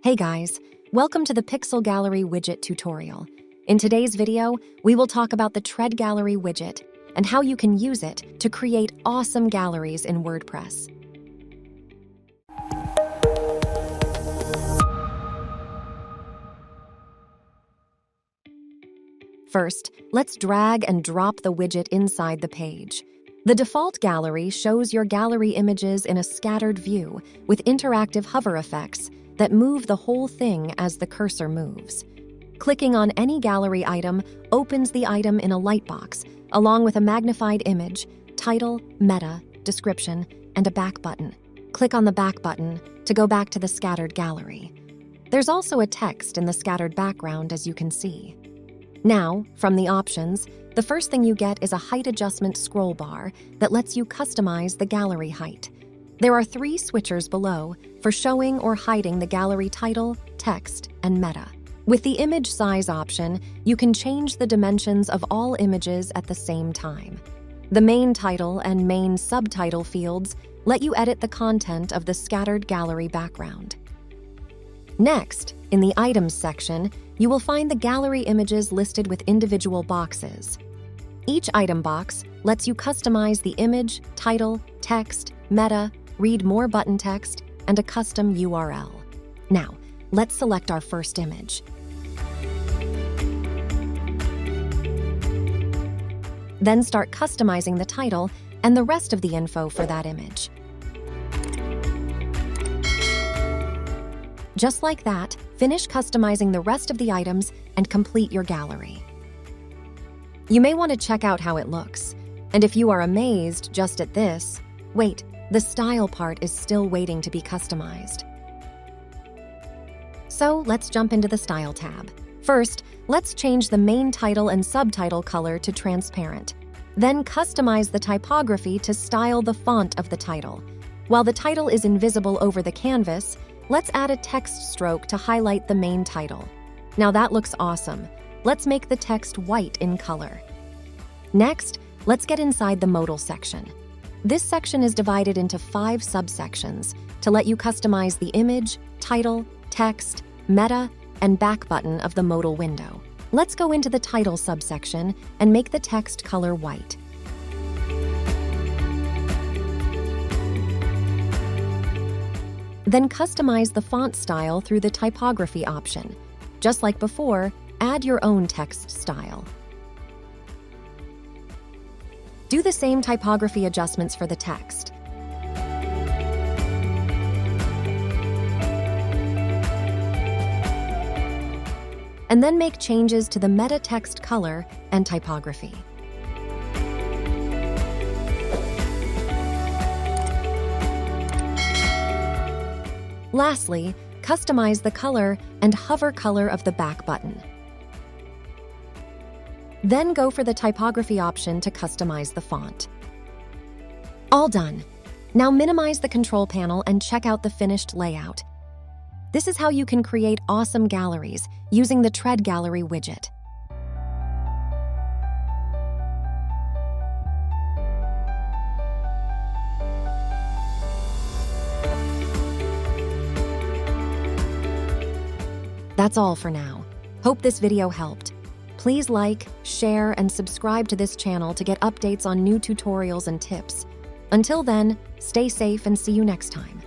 Hey guys, welcome to the Pixel Gallery Widget tutorial. In today's video, we will talk about the Tread Gallery Widget and how you can use it to create awesome galleries in WordPress. First, let's drag and drop the widget inside the page. The default gallery shows your gallery images in a scattered view with interactive hover effects that move the whole thing as the cursor moves. Clicking on any gallery item opens the item in a lightbox, along with a magnified image, title, meta, description, and a back button. Click on the back button to go back to the scattered gallery. There's also a text in the scattered background, as you can see. Now, from the options, the first thing you get is a height adjustment scroll bar that lets you customize the gallery height. There are 3 switchers below for showing or hiding the gallery title, text, and meta. With the image size option, you can change the dimensions of all images at the same time. The main title and main subtitle fields let you edit the content of the scattered gallery background. Next, in the Items section, you will find the gallery images listed with individual boxes. Each item box lets you customize the image, title, text, meta, read more button text, and a custom URL. Now, let's select our first image. Then start customizing the title and the rest of the info for that image. Just like that, finish customizing the rest of the items and complete your gallery. You may want to check out how it looks. And if you are amazed just at this, wait, the style part is still waiting to be customized. So let's jump into the Style tab. First, let's change the main title and subtitle color to transparent. Then customize the typography to style the font of the title. While the title is invisible over the canvas, let's add a text stroke to highlight the main title. Now that looks awesome. Let's make the text white in color. Next, let's get inside the modal section. This section is divided into 5 subsections to let you customize the image, title, text, meta, and back button of the modal window. Let's go into the title subsection and make the text color white. Then customize the font style through the typography option. Just like before, add your own text style. Do the same typography adjustments for the text. And then make changes to the meta text color and typography. Lastly, customize the color and hover color of the back button. Then go for the typography option to customize the font. All done. Now minimize the control panel and check out the finished layout. This is how you can create awesome galleries using the Tread Gallery widget. That's all for now. Hope this video helped. Please like, share, and subscribe to this channel to get updates on new tutorials and tips. Until then, stay safe and see you next time.